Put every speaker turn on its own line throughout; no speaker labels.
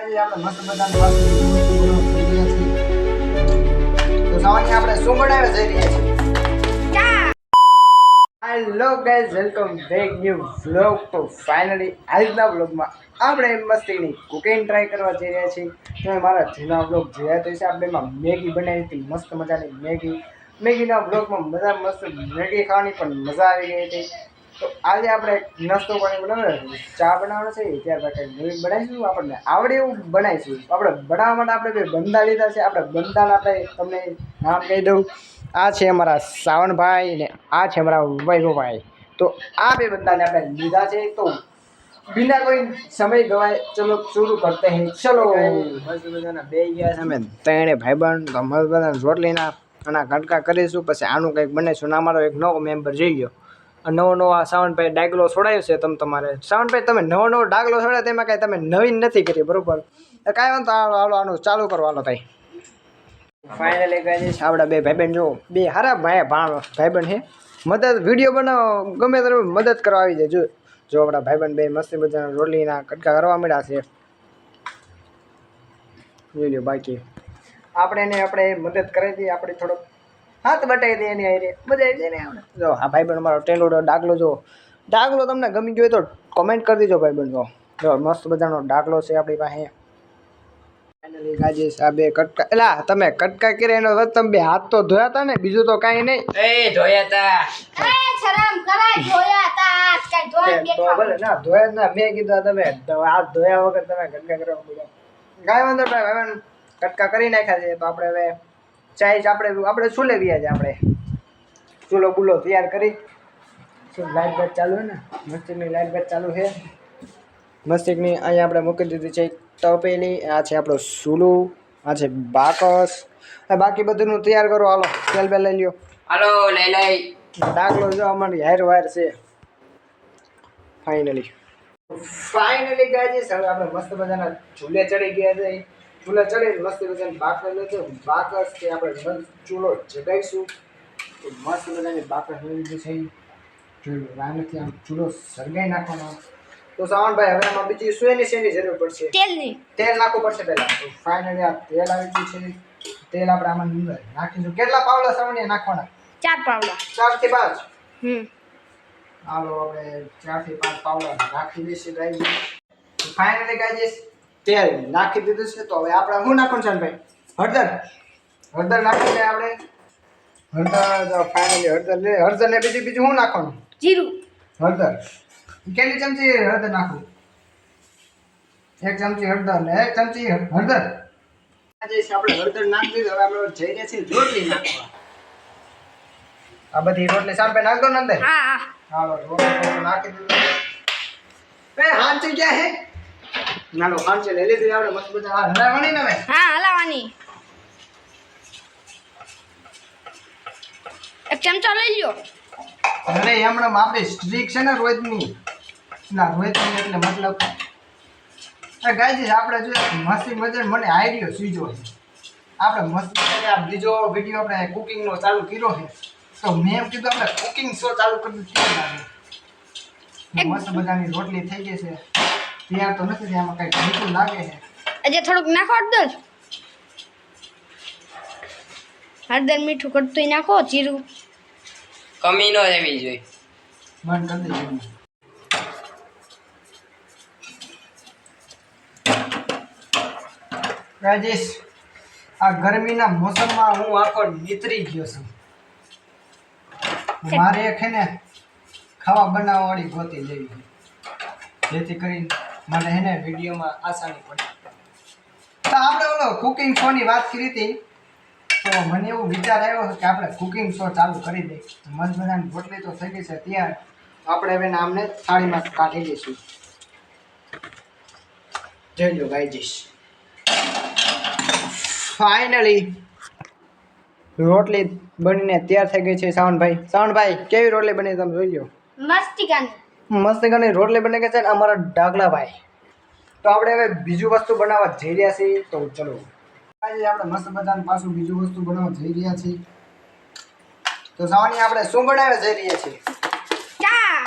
આજે આપણે મસ્ત મજાનું પાછું જઈ રહ્યા છીએ. તો સામાન્ય આપણે શું બનાવવા જઈ રહ્યા છીએ? Hello guys, welcome back new vlog. તો ફાઇનલી આજના વ્લોગમાં આપણે મસ્તીની કુકિંગ ટ્રાય કરવા જઈ રહ્યા છીએ. તમે મારા જૂના વ્લોગ જોયા તો છે, આપણે એમાં મેગી બનાવી હતી, મસ્ત મજાની મેગીના વ્લોગમાં મસ્ત મેગી ખાવાની પણ મજા આવી ગઈ હતી. તો આજે આપણે નાસ્તો પાણી બનાવે, ચા બનાવવાનો છે, ત્યારબાદ કંઈ નવીન બનાવીશું, આપણને આવડે એવું બનાવીશું. આપણે બનાવવા માટે આપણે બે બંદા લીધા છે. આપણે બંદાના આપણે તમને નામ કહી દઉં. આ છે અમારા સાવણભાઈ ને આ છે અમારા વૈભવભાઈ. તો આ બે બંદાને આપણે લીધા છે. તો બિના કોઈ સમય ગવાય ચલો શરૂ કરતે હે. ચલો મસ્ત મજાના બે ગયા છે અમે ત્રણે ભાઈબંધ. તો મસ્ત મજાના રોટલીના આના કટકા કરીશું, પછી આનું કંઈક બનાવીશું. ના અમારો એક નવો મેમ્બર જઈ ગયો, નવો આ સાવનભાઈ ડાગલો છોડાયો છે. તમારે સાવનભાઈ તમે નવો ડાગલો છોડ્યા તેમાં કાંઈ તમે નવીન નથી કરી, બરોબર? કાંઈ વાંધો, હાલો આનું ચાલુ કરો, હાલો ભાઈ. ફાઇનલી કહી દઈશ, આપણા બે ભાઈબંધ જો બે હારા ભાઈબંધ છે. મદદ વિડીયો બનાવો ગમે ત્યારે મદદ કરવા આવી જાય. જો આપણા ભાઈબંધ બે મસ્તી મજાના રોટલીના કટકા કરવા મળ્યા છે. જોઈ લો, બાકી આપણે મદદ કરી દઈએ, આપણે થોડોક હાથ બટાવી દઈએ એની આઈ મજા આવી જાય ને આપણે. જો આ ભાઈબંધ અમારો ટેન્ડોડો ડાગલો, જો ડાગલો તમને ગમી ગયો તો કોમેન્ટ કરી દેજો ભાઈબંધ. જો મસ્ત મજાનો ડાગલો છે આપણી પાસે. ફાઇનલી ગાજીસ આ બે કટકા, એલા તમે કટકા કર્યા એનો વાત, તમે બે હાથ તો ધોયા હતા ને, બીજું તો કાંઈ નહીં.
ધોયા તા શરમ કરાય, ધોયા તા કઈ ધોઈ બેઠા
ભલે ના ધોયા ના, મેં કીધું તમે હાથ ધોયા વગર તમે કટકા કરવા બોલ્યા. કાંઈ વાંધો ભાઈ, કટકા કરી નાખ્યા છે. તો આપણે હવે ચાય આપણે શું લેવી આજે? આપણે ચૂલો બુલો તૈયાર કરી, શું લાઇટ બેટ ચાલુ છે ને, મસ્તિકની લાઇટ બેટ ચાલુ છે. મસ્તિકની અહીંયા આપણે મૂકી દીધી છે તપેલી. આ છે આપણો ચૂલું, આ છે બાકસ. બાકી બધુંનું તૈયાર કરો, હાલો તેલ બેલ લઈ લ્યો.
હાલો લઈ
ડાગલો જો અમારી હાર વાયર છે. ફાઇનલી ગાઈસ, હવે આપણે મસ્ત મજાના ચૂલે ચડી ગયા છે. ચૂલે ચડી મસ્ત મજાની બાકસ લઈ છે. બાકસ કે આપણે ચૂલો જગાઈશું. તો મસ્ત મજાની બાકસ લઈ લીધી છે. આનાથી આમ ચૂલો સળગાઈ નાખવાનો. તો સાવનભાઈ હવે આમાં બીજી શેની જરૂર પડશે? તેલ નાખવું પડશે પહેલા. તો ફાઇનલી આ તેલ આવી ગયું છે. તેલ આપણે આમાં અંદર નાખીશું. કેટલા પાવડા સાવનિયા નાખવાના?
4 પાવડા.
4 થી 5. હાલો આપણે 4 થી 5 પાવડા નાખી દઈશું ગાઈસ. ફાઇનલી ગાઈસ તેલ નાખી દીધું છે. તો હવે આપણે શું નાખવાનું છે ભાઈ? હળદર નાખી દઈએ આપણે. હળદર ફાઇનલી હળદર ને બીજું શું નાખવાનું?
જીરું.
હળદર કેટલી ચમચી હળદર નાખવું? 1 ચમચી હળદર ને 1 ચમચી હળદર. આજે આપણે હળદર નાખી દીધું. હવે આપણે જઈ રહ્યા છીએ રોટલી નાખવા. આ બધી રોટલી સામે નાખ દો ને અંદર.
હા
હાલો રોટલી નાખી દીધું. એ હાંચી ગયા હે? નાલો હાંચી લઈ લીધી આપણે મસ્ત બધા. આ હલાવવાની ને હવે?
હા હલાવવાની. એક ચમચો લઈ લ્યો.
અરે હમણાં આપણી સ્ટ્રીક છે ને રોજની, ના રોજની એટલે મતલબ ગાઈજી આપણે જો મસ્તી મજા મને આઈડિયો સૂજો છે. આપણે મસ્ત આ બીજો વિડીયો આપણે કુકિંગનો ચાલુ કર્યો છે. તો મેં એમ કીધું આપણે કુકિંગ શો ચાલુ કરી દીધું. મસ્ત મજાની રોટલી થઈ ગઈ છે. તૈયાર તો નથી, આમાં કંઈક મીઠું લાગે છે.
આજે થોડુંક નાખો હળદર. હળદર મીઠું કટતું નાખો. જીરું
કમી ન રહેવી જોઈએ.
બંધ કરી દઈએ. રાજેશ આ ગરમીના મોસમમાં હું આખો નીતરી ગયો છું. મારે એક છે ને ખાવા બનાવવા વાળી ગોતી લેવી છે, જેથી કરીને મને હે ને વિડીયોમાં આસાની પડે. તો આપણે ઓલો કુકિંગ શોની વાત કરી હતી, તો મને એવું વિચાર આવ્યો કે આપણે કુકિંગ શો ચાલુ કરી દઈએ. મસ્ત મજાની રોટલી તો થઈ ગઈ છે તૈયાર. આપણે હવે આમને થાળીમાં કાઢી દઈશું. જોઈ લો ગાઈજીસ, ફાઇનલી રોટલી બનીને તૈયાર થઈ ગઈ છે. સાવનભાઈ કેવી રોટલી બની તમે જોઈ લો. મસ્તિકાની રોટલી બની ગઈ છે ને અમારા ડાગલાભાઈ. તો આપણે હવે બીજું વસ્તુ બનાવવા જઈ રહ્યા છીએ. તો ચલો આજે આપણે મસ્ત મજાનું પાછું બીજું વસ્તુ બનાવવા જઈ રહ્યા છીએ. તો સાવની આપણે શું બનાવવા જઈ રહ્યા છીએ?
ચા.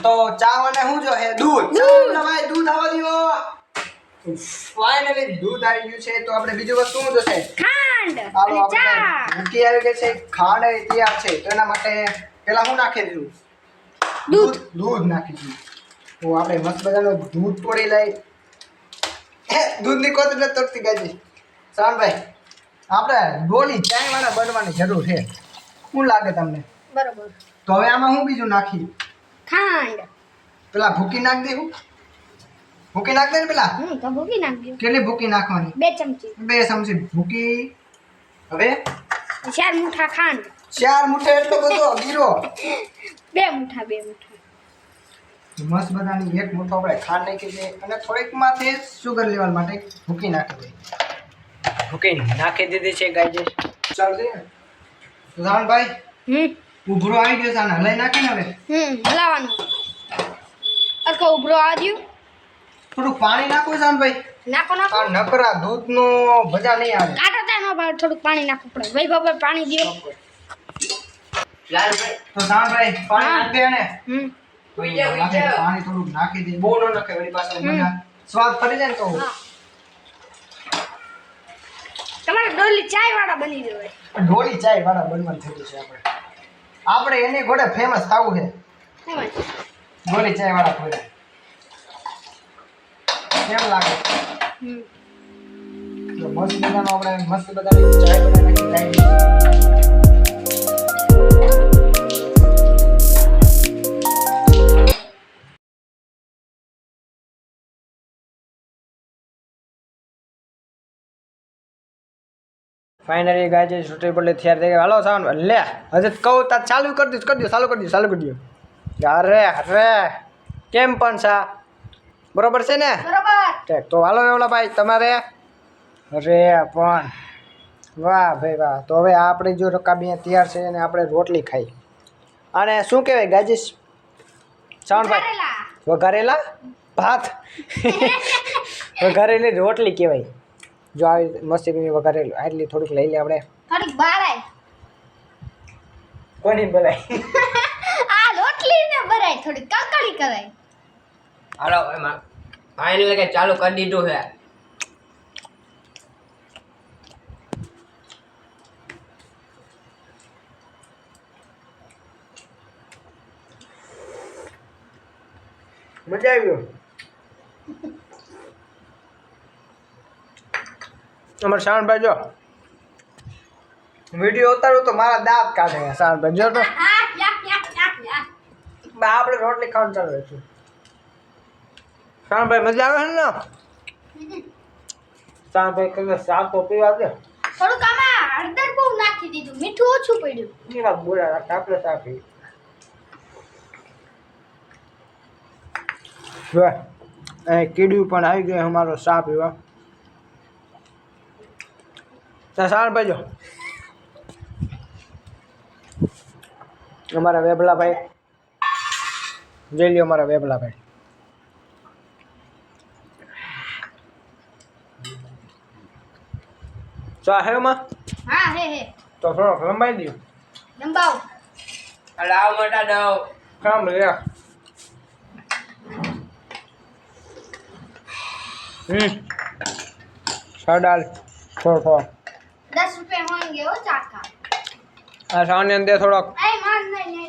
તો ચા અને શું જો હે? દૂધ. ભાઈ દૂધ આવવા દો. ફાઇનલી દૂધ આવી ગયું છે તો આપણે બીજું વસ્તુ શું જોશે
ખાંડ
હાલો
અને
આપણે
ચા
ભૂકી આવી ગઈ છે ખાંડ એ તૈયાર છે તો એના માટે પેલા શું નાખી દીધું દૂધ નાખી દીધું તો આપણે મસ્ત બધાનો દૂધ તોડી લઈ દૂધની કોથળી નથી તોડતી ગાજી શાનભાઈ આપણે ડોલી ચાય વાળા બનવાની જરૂર છે શું લાગે તમને
બરોબર
તો હવે આમાં હું બીજું નાખી
ખાંડ
પેલા ભૂકી નાખ દે હું ભૂકી નાખ દે ને પેલા
તો ભૂકી નાખજો
કેટલી ભૂકી નાખવાની
2 ચમચી
2 ચમચી ભૂકી હવે
4 મુઠ્ઠા ખાંડ
4 મુઠ્ઠા એટલો બધો ગીરો
2 મુઠ્ઠા
મસ્ત બધાની એક મુઠ્ઠો આપણે ખાંડ નાખી દઈએ અને થોડીક માંથી સુગર લેવલ માટે ભૂકી નાખી દઈએ ભૂકી નાખી દીધી છે ગાઈસ ચાલ દે સુધાનભાઈ ઉભરો આવી ગયો છે આને હલાઈ નાખીને હવે
હલાવવાનું અરકો ઉભરો આવ્યું
થોડું પાણી નાખો શાનભાઈ
નાખો
આ નકરા દૂધનો ભજા નહીં આવે
કાટો તેનો પર થોડુંક પાણી નાખવું પડે ભાઈ બાબા પાણી દયો
લાલભાઈ
તો શાનભાઈ પાણી નાખ દે ને
ઉઈ જા
પાણી થોડુંક નાખી દે બહુ ન નાખે વળી પાછળ મજા સ્વાદ ફરી જાય ને તો
તમારે ડોલી ચાય વાળા બની જવાય
ઢોલી ચાય વાળા બનવાનું થયું છે આપણે એની ઘોડે ફેમસ થવું છે ઢોલી ચાય વાળા ઘોડે કેમ લાગે તો મસ્ત બધાનો આપણે મસ્ત બધાની ચાય બનાવી નાખી ફાઇનલી ગાય છૂટી પડે તૈયાર થઈ ગયા હાલો સાવન લે હજે કહું તાર ચાલુ કરી દઉં ચાલુ કરી દો અરે અરે કેમ પણ સા બરોબર છે ને
બરોબર
ઠીક તો હાલો એવલા ભાઈ તમારે અરે પણ વાહ ભાઈ વાહ તો હવે આપણે જો રકાબી તૈયાર છે અને આપણે રોટલી ખાઈ અને શું કહેવાય ગાજીસ સાવનભાઈ વઘારેલા ભાત વઘારેલી રોટલી કહેવાય જો આવી મસ્તી વઘારેલું આટલી થોડીક લઈ લે આપણે
થોડીક બહાર આય
કોની બોલાય
આ રોટલી ને ભરાય થોડી કાકડી કરાય
હાલો એમાં ફાઇનલ કે ચાલુ કરી દીધું છે
મજા આવી અમારે શાનભાઈ જો વિડીયો ઉતારું તો મારા દાંત કાઢે શાનભાઈ જો તો આપણે રોટલી ખાવાનું ચાલુ રહીશું શાનભાઈ મજા આવે છે ને શાનભાઈ કદાચ શાક તો પીવા દે
થોડુંક આમાં હળદર બહુ નાખી દીધું મીઠું ઓછું પડ્યું
એ વાત બોલા રાખે આપણે ચા પી કીડું પણ આવી ગયું અમારો ચા પીવા શાનભાઈ જો અમારા વેબલાભાઈ જોઈ લ્યો અમારા વેબલાભાઈ ચા હે એમાં
હા હે
તો થોડોક લંબાઈ દઉં
લંબાવ
લાવ મોટા દવ
કામ લે डाल थोड़ा
10 रुपए होंगे वो चाट का
हाँ सामने दे थोड़ा
नहीं मान नहीं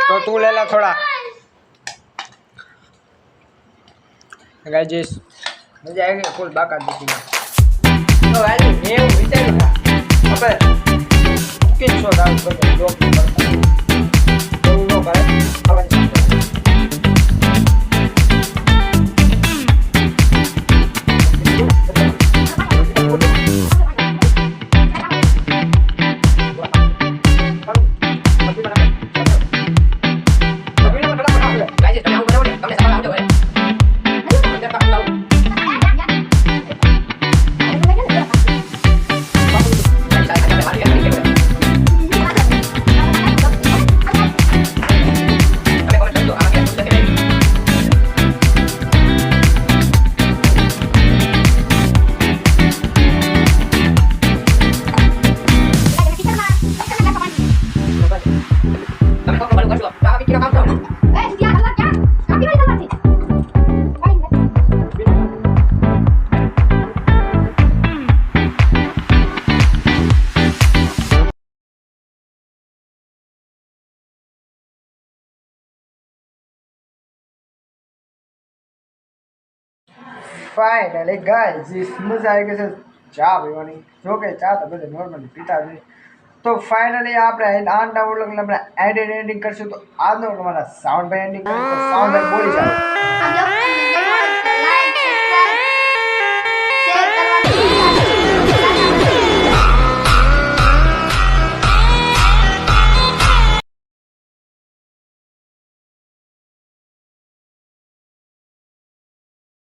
तो तू ले ला थोड़ा गाइस मजा आएगी फुल बाका दीदी तो भाई ये विचार था अबे किन सो डाल कर दो तो वो करे अपन ફાઇનલી ગાઈઝ મજા આવી ગઈ છે ચા પીવાની જો કે ચા તો બધે નોર્મલી પીતા જ નહીં તો ફાઇનલી આપણે આના વ્લોગને આપણે એન્ડિંગ કરશું તો આજનો તમારા સાઉન્ડ ભાઈ એન્ડિંગ કરશું તો સાઉન્ડ ભાઈ બોલી જાઓ
આ લોકો